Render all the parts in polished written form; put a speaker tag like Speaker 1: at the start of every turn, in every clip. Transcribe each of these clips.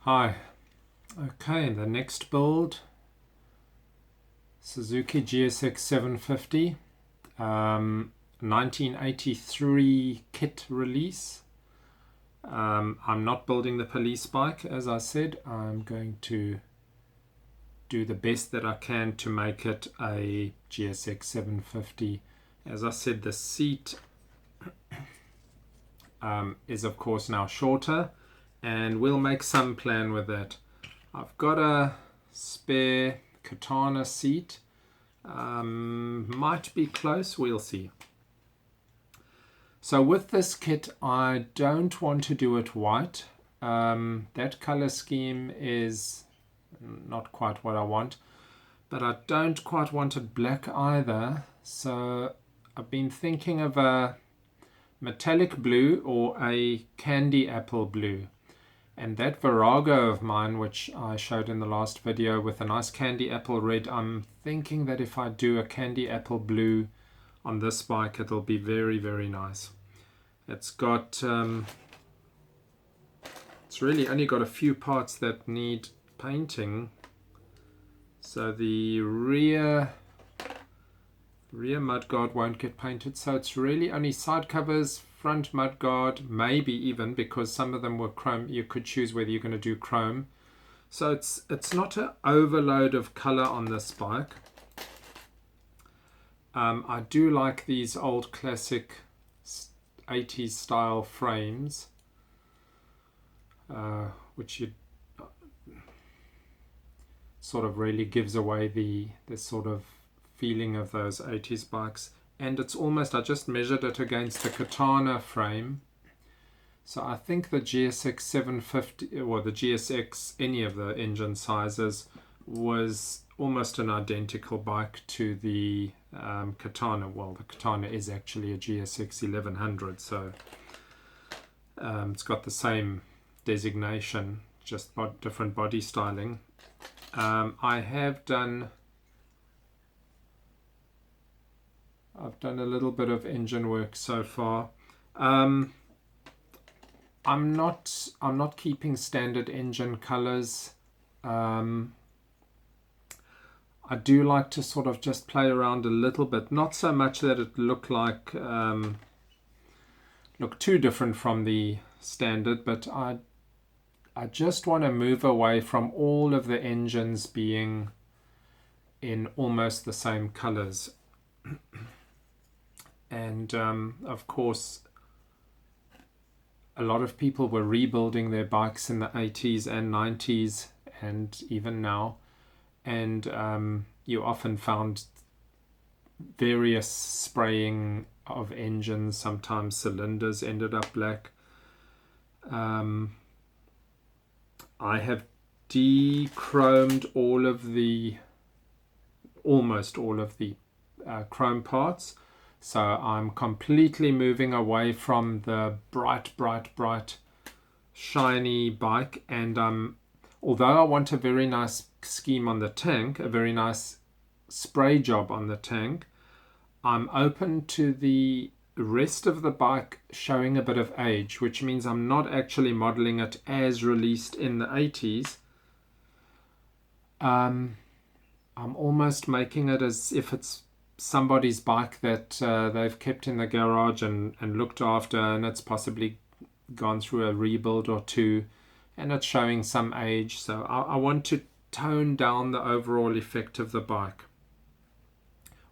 Speaker 1: Hi. Okay, the next build, Suzuki GSX750, 1983 kit release. I'm not building the police bike, as I said. I'm going to do the best that I can to make it a GSX750. As I said, the seat is of course now shorter, and we'll make some plan with that. I've got a spare katana seat. Might be close, we'll see. So with this kit, I don't want to do it white. That color scheme is not quite what I want, but I don't quite want it black either. So I've been thinking of a metallic blue or a candy apple blue. And that Virago of mine, which I showed in the last video with a nice candy apple red, I'm thinking that if I do a candy apple blue on this bike, it'll be very, very nice. It's got, it's really only got a few parts that need painting. So the rear mudguard won't get painted. So it's really only side covers, front mudguard, maybe even, because some of them were chrome. You could choose whether you're going to do chrome. So it's not an overload of color on this bike. I do like these old classic 80s style frames, which you sort of really gives away the sort of feeling of those 80s bikes. And it's almost, I just measured it against the katana frame. So I think the GSX 750 or the GSX, any of the engine sizes, was almost an identical bike to the katana. Well, the katana is actually a GSX 1100, so it's got the same designation, just different body styling. I've done a little bit of engine work so far. I'm not keeping standard engine colors. I do like to sort of just play around a little bit, not so much that it look too different from the standard, but I just want to move away from all of the engines being in almost the same colors. And of course, a lot of people were rebuilding their bikes in the 80s and 90s and even now. And you often found various spraying of engines. Sometimes cylinders ended up black. I have de-chromed almost all of the chrome parts. So I'm completely moving away from the bright, shiny bike. And although I want a very nice scheme on the tank, a very nice spray job on the tank, I'm open to the rest of the bike showing a bit of age, which means I'm not actually modeling it as released in the 80s. I'm almost making it as if it's somebody's bike that they've kept in the garage and looked after, and it's possibly gone through a rebuild or two, and it's showing some age. So I want to tone down the overall effect of the bike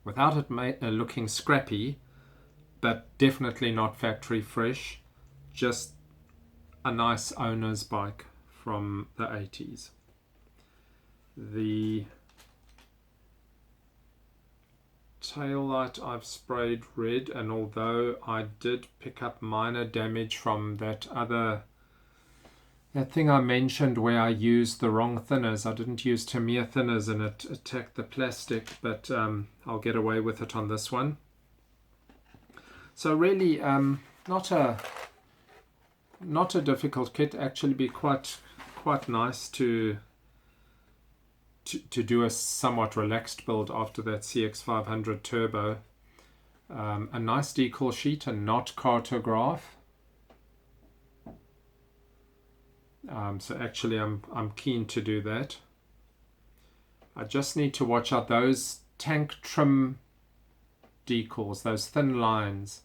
Speaker 1: without it looking scrappy, but definitely not factory fresh, just a nice owner's bike from the 80s. The tail light I've sprayed red, and although I did pick up minor damage from that thing I mentioned where I used the wrong thinners, I didn't use Tamiya thinners and it attacked the plastic, but I'll get away with it on this one. So really not a difficult kit, actually be quite nice to do a somewhat relaxed build after that CX500 turbo. A nice decal sheet, a not cartograph. So actually I'm keen to do that. I just need to watch out those tank trim decals, those thin lines.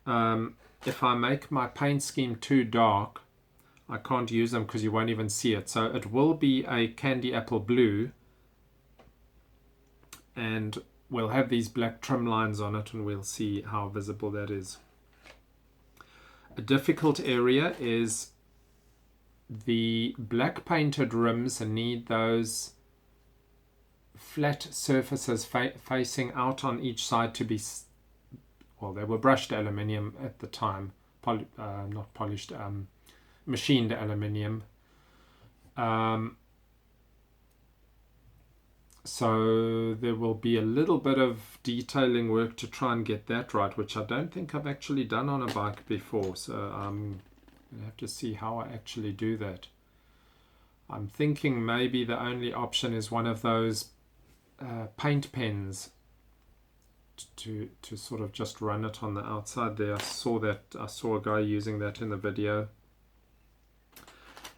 Speaker 1: If I make my paint scheme too dark, I can't use them because you won't even see it. So it will be a candy apple blue, and we'll have these black trim lines on it, and we'll see how visible that is. A difficult area is the black painted rims need those flat surfaces facing out on each side to be, well, they were brushed aluminium at the time, not polished, machined aluminium. So there will be a little bit of detailing work to try and get that right, which I don't think I've actually done on a bike before. So I'm going to have to see how I actually do that. I'm thinking maybe the only option is one of those paint pens to sort of just run it on the outside there. I saw a guy using that in the video.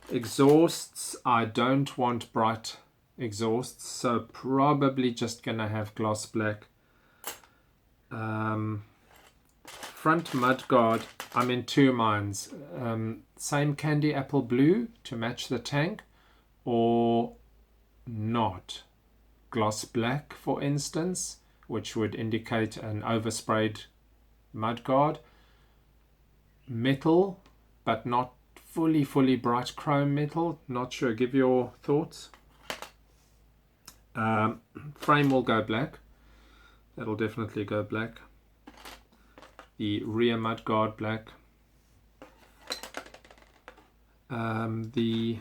Speaker 1: Exhausts, I don't want bright exhausts, so probably just gonna have gloss black. Front mudguard, I'm in two minds. Same candy apple blue to match the tank, or not. Gloss black, for instance, which would indicate an oversprayed mudguard. Metal, but not fully bright chrome metal. Not sure. Give your thoughts. Frame will go black. That'll definitely go black. The rear mudguard black. The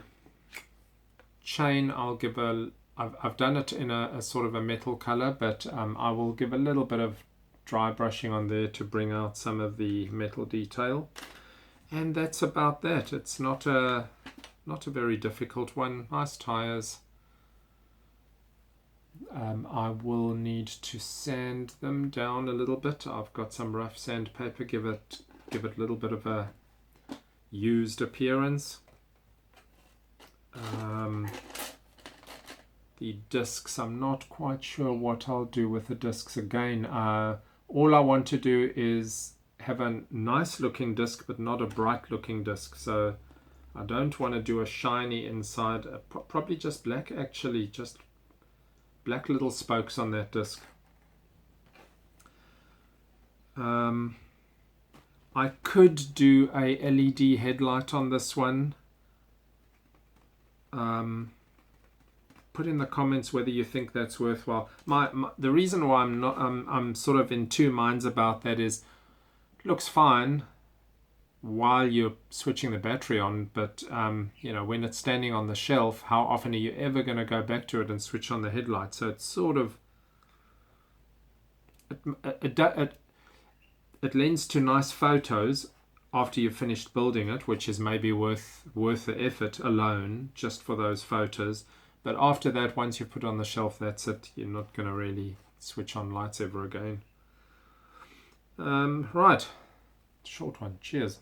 Speaker 1: chain I'll give I've done it in a sort of a metal color, but I will give a little bit of dry brushing on there to bring out some of the metal detail. And that's about that. It's not a very difficult one. Nice tires. I will need to sand them down a little bit. I've got some rough sandpaper. Give it a little bit of a used appearance. The discs, I'm not quite sure what I'll do with the discs again. All I want to do is have a nice looking disc, but not a bright looking disc. So I don't want to do a shiny inside. Probably just black, actually, just black little spokes on that disc. I could do a LED headlight on this one. Put in the comments whether you think that's worthwhile. The reason why I'm sort of in two minds about that is, it looks fine while you're switching the battery on, but you know, when it's standing on the shelf, how often are you ever going to go back to it and switch on the headlight? So it's sort of it lends to nice photos after you've finished building it, which is maybe worth the effort alone just for those photos. But after that, once you put it on the shelf, that's it. You're not going to really switch on lights ever again. Right, short one. Cheers.